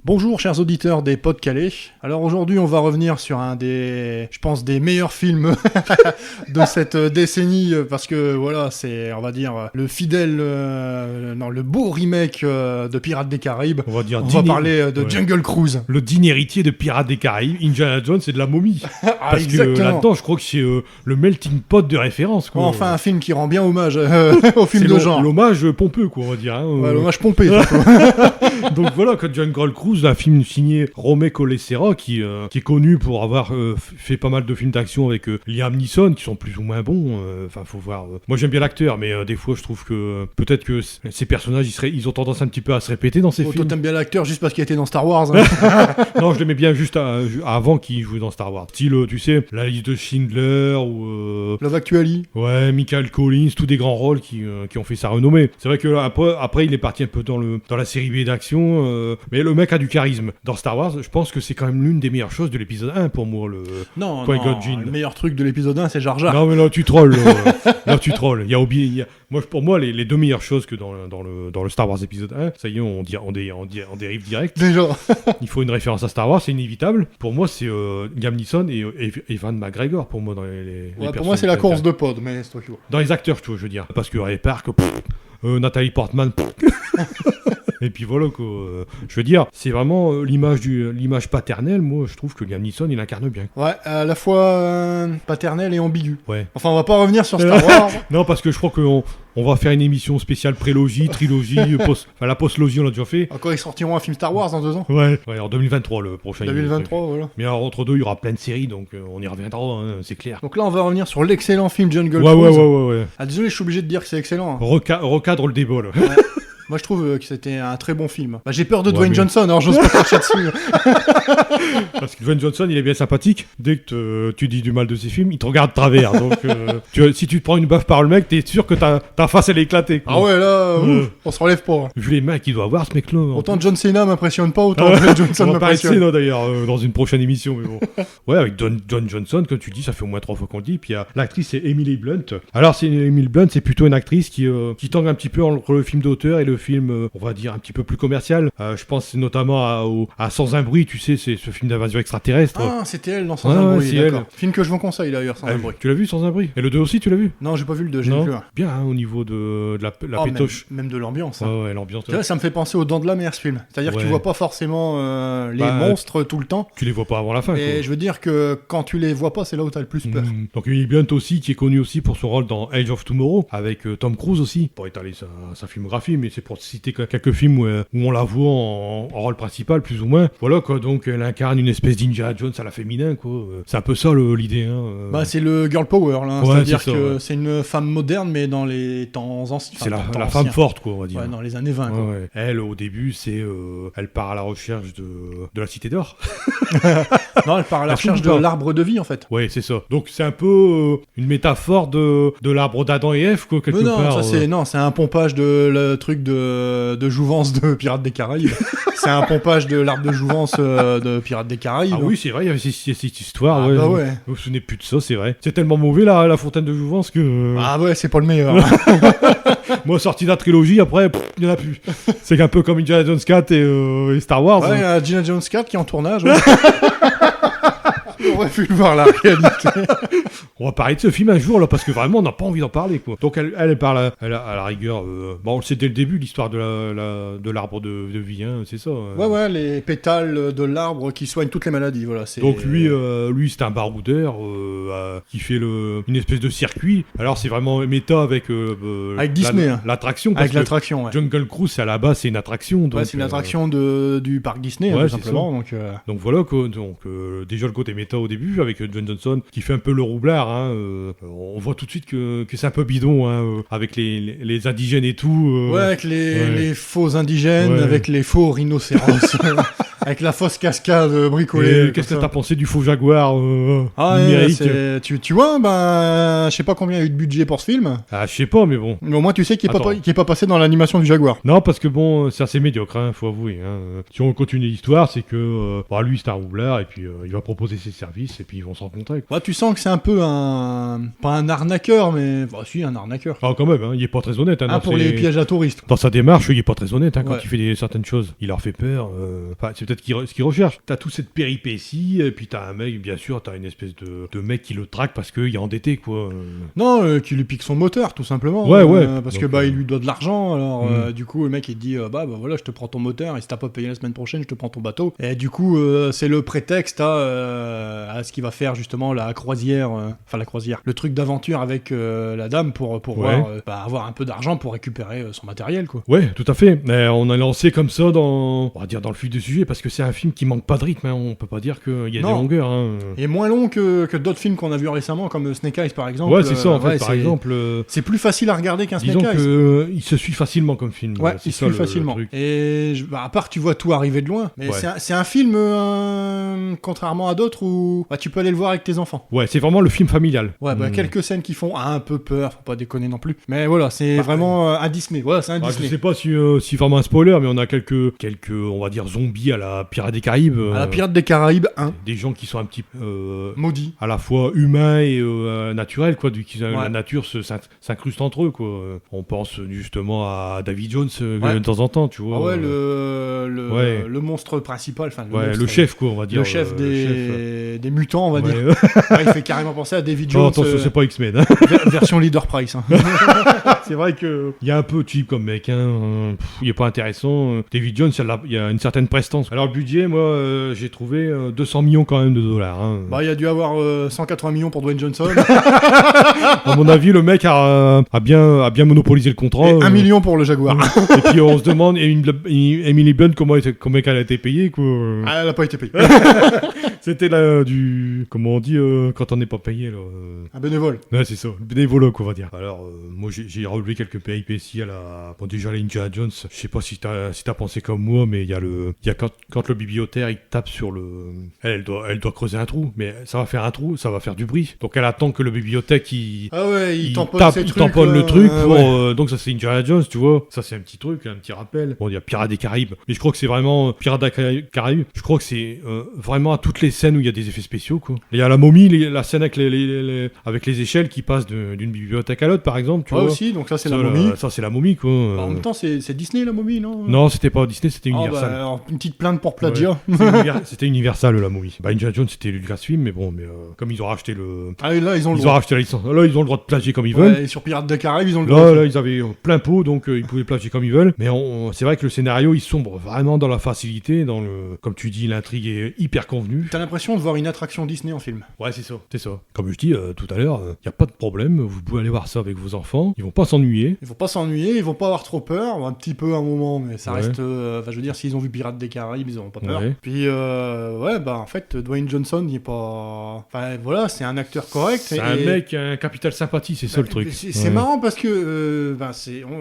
Bonjour chers auditeurs des Pods Calais. Alors aujourd'hui on va revenir sur un des, je pense, des meilleurs films de cette décennie parce que voilà, c'est, on va dire, le fidèle, le beau remake de Pirates des Caraïbes. On va parler de Jungle Cruise. Le digne héritier de Pirates des Caraïbes, Indiana Jones et de la momie. Parce exactement. Que là-dedans je crois que c'est le melting pot de référence. Quoi. Enfin un film qui rend bien hommage au film de genre. L'hommage pompeux quoi on va dire. Hein, ouais, l'hommage pompé. Donc voilà, que Jungle Cruise, un film signé Romé Colessera qui est connu pour avoir fait pas mal de films d'action avec Liam Neeson qui sont plus ou moins bons. Enfin, faut voir. Moi j'aime bien l'acteur, mais des fois je trouve que peut-être que ces personnages ils ont tendance un petit peu à se répéter dans ces films. Toi t'aimes bien l'acteur juste parce qu'il était dans Star Wars. Hein. Non, je l'aimais bien juste avant qu'il joue dans Star Wars. Style, tu sais, la liste de Schindler ou Love Actually. Ouais, Michael Collins, tous des grands rôles qui ont fait sa renommée. C'est vrai que après il est parti un peu dans la série B d'action, mais le mec a du charisme. Dans Star Wars, je pense que c'est quand même l'une des meilleures choses de l'épisode 1 pour moi. Non, le meilleur truc de l'épisode 1 c'est Jar Jar. Non mais là tu trolls. Là tu trolls. Pour moi les deux meilleures choses que dans le Star Wars épisode 1, ça y est, on dérive direct. Déjà. Il faut une référence à Star Wars, c'est inévitable. Pour moi c'est Liam Neeson et Evan McGregor pour moi dans les pour moi c'est la course de pod, mais c'est toi qui vois. Dans les acteurs, tu vois, je veux dire. Parce que Ray Park, Nathalie Portman. Et puis voilà quoi. Je veux dire, c'est vraiment l'image paternelle. Moi, je trouve que Liam Neeson il incarne bien. Ouais, à la fois paternelle et ambigu. Ouais. Enfin, on va pas revenir sur Star Wars. Non, parce que je crois qu'on va faire une émission spéciale prélogie, trilogie, la postlogie on l'a déjà fait. Encore ils sortiront un film Star Wars dans 2 ans. Ouais, en 2023 le prochain. 2023, voilà. Mais alors, entre deux, il y aura plein de séries, donc on y reviendra, hein, c'est clair. Donc là, on va revenir sur l'excellent film Jungle Cruise. Ouais. Ah désolé, je suis obligé de dire que c'est excellent. Hein. Recadre le débat là. Ouais. Moi, je trouve que c'était un très bon film. J'ai peur de Dwayne Johnson, alors j'ose pas cracher dessus. Parce que Dwayne Johnson, il est bien sympathique. Dès que tu dis du mal de ses films, il te regarde de travers. Donc, si tu te prends une baffe par le mec, t'es sûr que ta face, elle est éclatée. Quoi. Ah ouais, là, on se relève pas. Vu les mains qu'il doit avoir, ce mec-là. Autant John Cena m'impressionne pas, autant Dwayne Johnson m'impressionne. On va parler de m'impressionne. Cena, d'ailleurs, dans une prochaine émission. Mais bon. Ouais, avec John Johnson, comme tu dis, ça fait au moins 3 fois qu'on le dit. Puis l'actrice, c'est Emily Blunt. Alors, Emily Blunt, c'est plutôt une actrice qui tangue un petit peu entre le film d'auteur et le film, on va dire un petit peu plus commercial. Je pense notamment à Sans un bruit, tu sais, c'est ce film d'invasion extraterrestre. Ah, c'était elle dans Sans un bruit, d'accord. Elle. Film que je vous conseille d'ailleurs, Sans un bruit. Tu l'as vu Sans un bruit? Et le 2 aussi, tu l'as vu? Non, j'ai pas vu le 2, j'ai vu le 1. Bien, hein, au niveau de la pétoche. Même de l'ambiance. Hein. Ouais, l'ambiance. Tu vois, ça me fait penser aux Dents de la Mer, ce film. C'est-à-dire que tu vois pas forcément les monstres tout le temps. Tu les vois pas avant la fin. Et quoi. je veux dire que quand tu les vois pas, c'est là où t'as le plus peur. Donc Emily Blunt aussi, qui est connue aussi pour son rôle dans Age of Tomorrow, avec Tom Cruise aussi, pour étaler sa filmographie, mais c'est pour citer quelques films où on la voit en rôle principal, plus ou moins. Voilà quoi, donc elle incarne une espèce d'Indiana Jones à la féminin, quoi. C'est un peu ça l'idée. Hein. C'est le girl power, là. Ouais, c'est-à-dire que c'est une femme moderne, mais dans les temps anciens. C'est la femme forte, quoi, on va dire. Ouais, dans les années 20. Quoi. Ouais. Elle, au début, elle part à la recherche de la Cité d'Or. Non, elle part à la recherche de l'arbre de vie, en fait. Ouais, c'est ça. Donc c'est un peu une métaphore de l'arbre d'Adam et Ève, quoi, quelque part. C'est un pompage de le truc de jouvence de Pirates des Caraïbes. C'est un pompage de l'arbre de jouvence de Pirates des Caraïbes. Ah oui, c'est vrai, il y avait cette histoire. Ah ouais. bah ouais. Je me souvenais plus de ça, c'est vrai. C'est tellement mauvais, la fontaine de jouvence que... Ah ouais, c'est pas le meilleur. Moi, sorti de la trilogie, après, il n'y en a plus. C'est un peu comme Indiana Jones 4 et Star Wars. Ouais, il y a Indiana Jones 4 qui est en tournage. Ouais. On aurait pu le voir la réalité. On va parler de ce film un jour, là, parce que vraiment, on n'a pas envie d'en parler, quoi. Donc, elle parle à la rigueur... on le sait dès le début, l'histoire de l'arbre de vie, hein, c'est ça. Ouais, les pétales de l'arbre qui soignent toutes les maladies, voilà. Donc, lui c'est un baroudeur qui fait une espèce de circuit. Alors, c'est vraiment méta avec Disney. L'attraction. Avec l'attraction, ouais. Jungle Cruise, à la base, c'est une attraction. Donc, c'est une attraction du parc Disney, tout simplement. Donc, voilà, quoi. Donc, déjà, le côté méta au début, avec John Johnson, qui fait un peu le roublard, hein, on voit tout de suite que c'est un peu bidon, hein, avec les indigènes et tout. Ouais, avec les faux indigènes, avec les faux rhinocéros. Avec la fausse cascade bricolée. Qu'est-ce que t'as pensé du faux jaguar numérique? Tu vois, je sais pas combien il y a eu de budget pour ce film. Ah, je sais pas, mais bon. Mais au moins, tu sais qu'il est pas passé dans l'animation du jaguar. Non, parce que bon, c'est assez médiocre, hein, faut avouer. Hein. Si on continue l'histoire, c'est que lui, c'est un roublard, et puis il va proposer ses services, et puis ils vont se rencontrer. Bah, tu sens que c'est un peu pas un arnaqueur, mais si, un arnaqueur. Ah, quand même, hein, il est pas très honnête. Hein, pour les pièges à touristes. Dans sa démarche, il est pas très honnête, hein, quand Ouais. il fait certaines choses. Il leur fait peur. C'est peut-être peut-être ce qu'il recherche. T'as toute cette péripétie, et puis t'as un mec, bien sûr, t'as une espèce de mec qui le traque parce qu'il est endetté, quoi. Non, qui lui pique son moteur, tout simplement. Ouais. Parce Donc, que il lui doit de l'argent, alors du coup, le mec il dit voilà, je te prends ton moteur, et si t'as pas payé la semaine prochaine, je te prends ton bateau. Et du coup, c'est le prétexte à ce qu'il va faire justement la croisière, le truc d'aventure avec la dame pour pouvoir avoir un peu d'argent pour récupérer son matériel, quoi. Ouais, tout à fait. Mais on a lancé comme ça on va dire dans le fil du sujet, parce que c'est un film qui manque pas de rythme, hein. On peut pas dire qu'il y a des longueurs, hein. Et moins long que d'autres films qu'on a vus récemment, comme Snake Eyes par exemple. Ouais, c'est ça, en fait, par exemple. C'est plus facile à regarder qu'un Snake Eyes. Disons qu'il se suit facilement comme film. Ouais, il se suit facilement. Et à part, tu vois tout arriver de loin. Mais c'est un film, contrairement à d'autres, où tu peux aller le voir avec tes enfants. Ouais, c'est vraiment le film familial. Ouais, quelques scènes qui font un peu peur, faut pas déconner non plus. Mais voilà, c'est vraiment un Disney. Voilà, c'est un Disney. Je sais pas si vraiment un spoiler, mais on a quelques, on va dire, zombies à la Pirates des Caraïbes. À la Pirates des Caraïbes 1. Des gens qui sont un petit peu... maudits. À la fois humains et naturels, quoi. La nature s'incruste entre eux, quoi. On pense justement à Davy Jones de temps en temps, tu vois. Ah ouais, le monstre principal. Le chef, quoi, on va dire. Le chef des mutants, on va dire. Il fait carrément penser à Davy Jones. Non, attention, c'est pas X-Men. Version Leader Price. C'est vrai qu'il y a un peu cheap comme mec. Il est pas intéressant. Davy Jones, il y a une certaine prestance. Alors, le budget, moi, j'ai trouvé 200 millions quand même de dollars. Il y a dû avoir 180 millions pour Dwayne Johnson. À mon avis, le mec a bien monopolisé le contrat. Et 1 million pour le Jaguar. Et puis on se demande, Emily Blunt, comment elle a été payée, quoi. Elle n'a pas été payée. C'était comment on dit quand on n'est pas payé, là. Un bénévole. Ouais, c'est ça, bénévole, on va dire. Alors, moi, j'ai relevé quelques péripéties à la... Bon, déjà, la Indiana Jones, je sais pas si t'as pensé comme moi, mais il y a quand le bibliothécaire, il tape sur le... Elle doit creuser un trou, mais ça va faire un trou, ça va faire du bruit. Donc, elle attend que le bibliothécaire, il tamponne le truc. Donc, ça, c'est Indiana Jones, tu vois. Ça, c'est un petit truc, un petit rappel. Bon, il y a Pirates des Caraïbes, mais je crois que c'est vraiment Pirates des Caraïbes. Je crois que c'est vraiment à toutes les scènes où il y a des effets spéciaux, quoi. Il y a la momie, la scène avec les échelles qui passent d'une bibliothèque à l'autre, par exemple, tu vois. Aussi, donc ça c'est la momie. Ça c'est la momie, quoi. En même temps, c'est Disney la momie, non? Non, c'était pas Disney, c'était Universal. Alors, une petite plainte pour plagiat. C'était Universal, la momie. Indiana Jones, c'était Lucasfilm, mais bon, comme ils ont racheté le... Ah, et là, ils ont racheté la licence. Là, ils ont le droit de plagier comme ils veulent. Et sur Pirates des Caraïbes, ils ont le droit. Là, ils avaient plein pot, donc ils pouvaient plagier comme ils veulent. Mais c'est vrai que le scénario, il sombre vraiment dans la facilité, comme tu dis, l'intrigue est hyper convenue. T'as l'impression de voir une attraction Disney en film. Ouais, c'est ça. Comme je dis tout à l'heure, il n'y a pas de problème, vous pouvez aller voir ça avec vos enfants, ils vont pas s'ennuyer. Ils vont pas avoir trop peur, un petit peu à un moment, mais ça reste... je veux dire, s'ils ont vu Pirates des Caraïbes, ils auront pas peur. Puis, en fait, Dwayne Johnson, il est pas... Enfin, voilà, c'est un acteur correct. C'est un mec, un capital sympathie, c'est ça le truc. C'est marrant parce que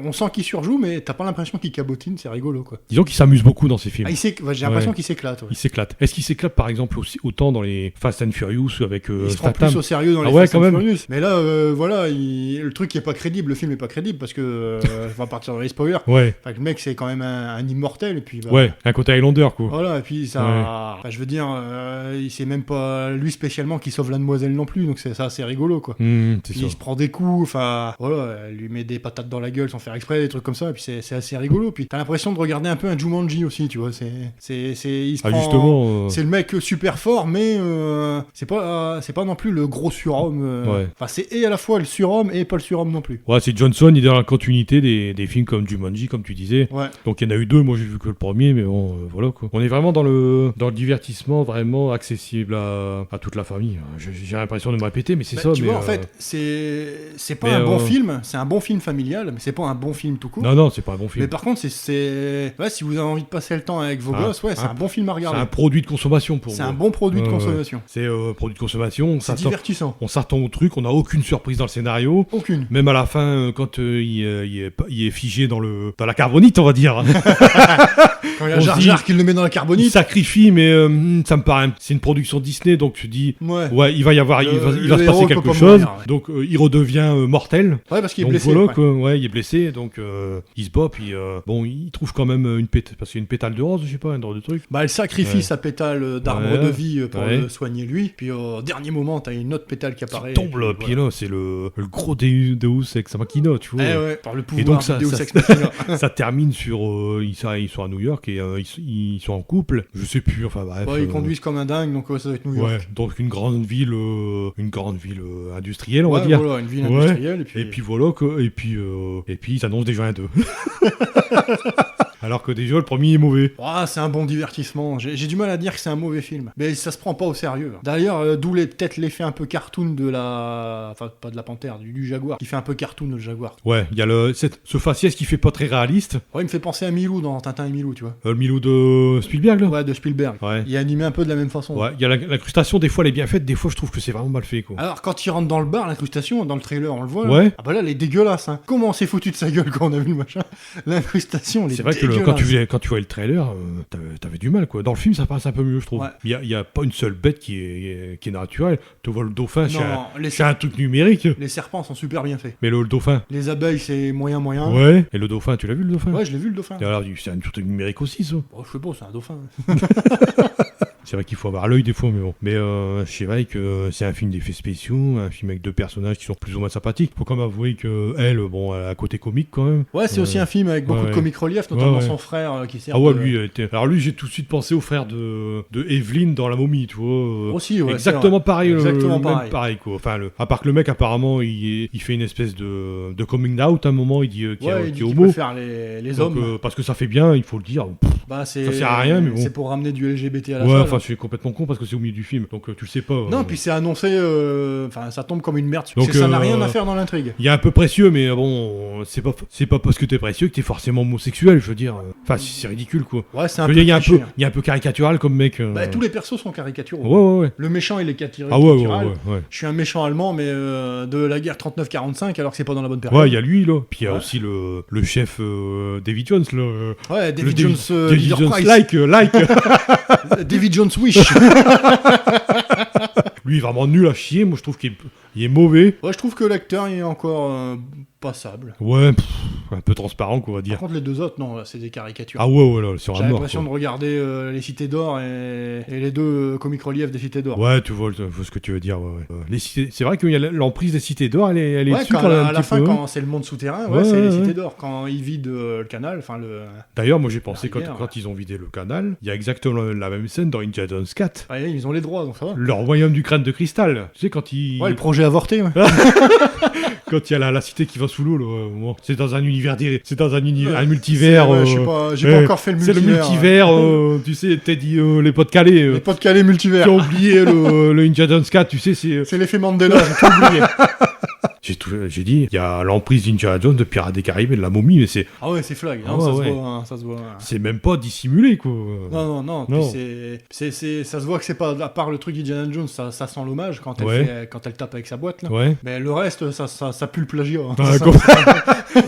on sent qu'il surjoue, mais t'as pas l'impression qu'il cabotine, c'est rigolo, quoi. Disons qu'il s'amuse beaucoup dans ses films. J'ai l'impression qu'il s'éclate. Ouais. Il s'éclate. Est-ce qu'il s'éclate, par exemple, autant dans les Fast and Furious avec il se prend plus au sérieux dans les Fast and Furious. Mais là, le truc est pas crédible, le film est pas crédible parce que on va partir dans les spoilers. Ouais. Enfin, le mec c'est quand même un immortel et puis. Un côté Highlander, quoi. Voilà, et puis ça. Je veux dire, c'est même pas lui spécialement qui sauve la demoiselle non plus, donc c'est assez rigolo, quoi. Puis il se prend des coups, enfin voilà, elle lui met des patates dans la gueule sans faire exprès, des trucs comme ça, et puis c'est assez rigolo. Puis t'as l'impression de regarder un peu un Jumanji aussi, tu vois. Il se prend, justement. C'est le mec super fort, mais c'est pas non plus le gros surhomme. Enfin, c'est à la fois le surhomme et pas le surhomme non plus. Ouais, c'est Johnson, il est dans la continuité des films comme Jumanji, comme tu disais. Ouais. Donc il y en a eu deux, moi j'ai vu que le premier, mais bon, voilà, quoi. On est vraiment dans le divertissement vraiment accessible à toute la famille. J'ai l'impression de me répéter, mais c'est ça. Tu vois, en fait, c'est pas un bon film, c'est un bon film familial, mais c'est pas un bon film tout court. Non, c'est pas un bon film. Mais par contre, si vous avez envie de passer le temps avec vos gosses, c'est un bon film à regarder. C'est un produit de consommation pour moi. C'est un bon produit de consommation. C'est produit de consommation. C'est divertissant. On s'attend au truc, on n'a aucune surprise dans le scénario. Aucune. Même à la fin, quand il est figé dans la carbonite, on va dire. Quand il y a Jar Jar qui le met dans la carbonite. Il sacrifie, mais ça me paraît... C'est une production Disney, donc tu dis... Ouais, il va y avoir... il va se passer quelque chose. Mourir, ouais. Donc il redevient mortel. Ouais, parce qu'il est blessé. Voilà, quoi. Ouais, il est blessé, donc il se bat, puis il trouve quand même une pétale... Parce qu'il y a une pétale de rose, je sais pas, un drôle de truc. Elle sacrifie sa pétale d'arbre de vie pour le soigner lui. Puis au dernier moment, t'as une autre pétale qui apparaît. Qui tombe là, puis là, c'est le gros Deus Ex Machina, tu vois. Par le pouvoir et donc, Deus Ex Machina. Ça termine sur... ils sont à New York et ils sont en couple. Je sais plus, enfin bref. Ouais, ils conduisent comme un dingue, donc ça doit être New York. Ouais, donc une grande ville industrielle, on va dire. Voilà, une ville industrielle. Et puis voilà, et puis ils annoncent déjà un 2. Alors que déjà le premier est mauvais. C'est un bon divertissement. J'ai du mal à dire que c'est un mauvais film. Mais ça se prend pas au sérieux. D'ailleurs, d'où peut-être l'effet un peu cartoon de la... Enfin, pas de la panthère, du jaguar. Qui fait un peu cartoon, le jaguar. Ouais, il y a ce faciès qui fait pas très réaliste. Ouais, il me fait penser à Milou dans Tintin et Milou, tu vois. Le Milou de Spielberg, là. Ouais, de Spielberg. Ouais. Il est animé un peu de la même façon. Ouais, il y a l'incrustation, des fois elle est bien faite, des fois je trouve que c'est vraiment mal fait, quoi. Alors, quand il rentre dans le bar, l'incrustation, dans le trailer, on le voit. Ouais. Ah bah là, elle est dégueulasse, hein. Comment on s'est foutu de sa gueule quand on a vu le machin. L'incrustation, elle est dégueulasse. C'est vrai que quand tu vois le trailer, t'avais du mal, quoi. Dans le film, ça passe un peu mieux, je trouve. Ouais. Il y a pas une seule bête qui est naturelle. Tu vois le dauphin, Non, c'est un truc numérique. Les serpents sont super bien faits. Mais le dauphin. Les abeilles, c'est moyen. Ouais. Et le dauphin, tu l'as vu, le dauphin? Ouais, je l'ai vu, le dauphin. Et alors, c'est un truc numérique aussi, ça. Oh, je sais pas, c'est un dauphin. C'est vrai qu'il faut avoir l'œil des fois, mais bon. Mais c'est vrai que c'est un film d'effets spéciaux, un film avec deux personnages qui sont plus ou moins sympathiques. Faut quand même avouer que elle a un côté comique quand même. Ouais, c'est aussi un film avec beaucoup de comic relief, notamment son frère qui sert. Ah ouais, lui, alors lui, j'ai tout de suite pensé au frère de Evelyn dans La Momie, tu vois. Aussi, ouais. Exactement pareil. Exactement même pareil, quoi. Enfin, à part que le mec, apparemment, il fait une espèce de coming out à un moment, il dit qu'il est homo. Il peut faire les hommes. Parce que ça fait bien, il faut le dire. Ça sert à rien, mais bon. C'est pour ramener du LGBT à la salle. Ouais, enfin, hein. je suis complètement con parce que c'est au milieu du film, donc tu le sais pas. Non, puis c'est annoncé, ça tombe comme une merde. Donc, ça n'a rien à faire dans l'intrigue. Il y a un peu précieux, mais bon, c'est pas parce que t'es précieux que t'es forcément homosexuel, je veux dire. Enfin, c'est ridicule, quoi. Ouais, c'est un peu. Il y a un peu caricatural comme mec. Tous les persos sont caricaturaux. Ouais. Le méchant, il est caricatural. Ah ouais. Je suis un méchant allemand, mais de la guerre 39-45, alors que c'est pas dans la bonne période. Ouais, il y a lui, là. Puis il y a aussi le chef David Jones, là. Ouais, David Jones, David Jones like. David Jones Wish. Lui, il est vraiment nul à chier. Moi, je trouve qu'il est mauvais. Ouais, je trouve que l'acteur est encore passable. Ouais, un peu transparent, quoi, on va dire. Par contre, les deux autres, non, c'est des caricatures. Ah ouais, là, c'est J'ai l'impression de regarder les Cités d'Or et les deux comic relief des Cités d'Or. Ouais, tu vois ce que tu veux dire. Ouais. C'est vrai qu'il y a l'emprise des Cités d'Or, elle est dessus quand à la fin, peu. quand c'est le monde souterrain, c'est les Cités d'Or. Quand ils vident le canal, D'ailleurs, moi j'ai pensé quand ils ont vidé le canal, il y a exactement la même scène dans Indiana Jones 4. Ouais, ils ont les droits, donc ça va. Leur royaume du crâne de cristal. Tu sais, quand ils... Ouais, le projet avorté, ouais. Quand il y a la cité qui va sous l'eau, là, c'est dans un univers, un multivers. Je sais pas, j'ai pas encore fait le multivers. C'est le multivers, tu sais, t'as dit les Pas-de-Calais. Les Pas-de-Calais multivers. Tu as oublié le Indiana Jones 4, tu sais, c'est l'effet Mandela, j'ai tout oublié. J'ai dit, il y a l'emprise d'Indiana Jones, de Pirates des Caraïbes et de la momie, mais c'est... Ah ouais, c'est flag, ça se voit. C'est même pas dissimulé, quoi. Non. Puis ça se voit que c'est pas, à part le truc d'Indiana Jones, ça sent l'hommage quand elle tape avec sa boîte, là. Ouais. Mais le reste, ça pue le plagiat.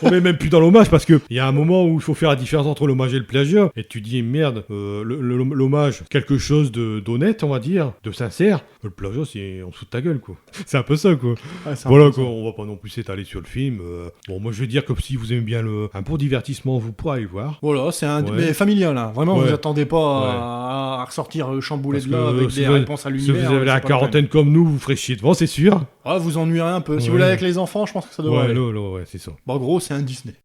On est même plus dans l'hommage, parce que il y a un moment où il faut faire la différence entre l'hommage et le plagiat, et tu dis, merde, l'hommage, quelque chose d'honnête, on va dire, de sincère, le plagiat, c'est en dessous de ta gueule, quoi. C'est un peu ça, quoi. Ouais, voilà, quoi, on va pas non plus s'étaler sur le film. Bon, moi je veux dire que si vous aimez bien un bon divertissement, vous pourrez aller voir. Voilà, c'est mais familial, hein. Vraiment, vous attendez pas à ressortir chamboulé de là avec des réponses à l'univers. Si vous avez la quarantaine comme nous, vous ferez chier devant, c'est sûr. Vous ennuierez un peu. Si vous l'avez avec les enfants, je pense que ça devrait aller. Ouais, c'est ça. En gros, c'est un Disney.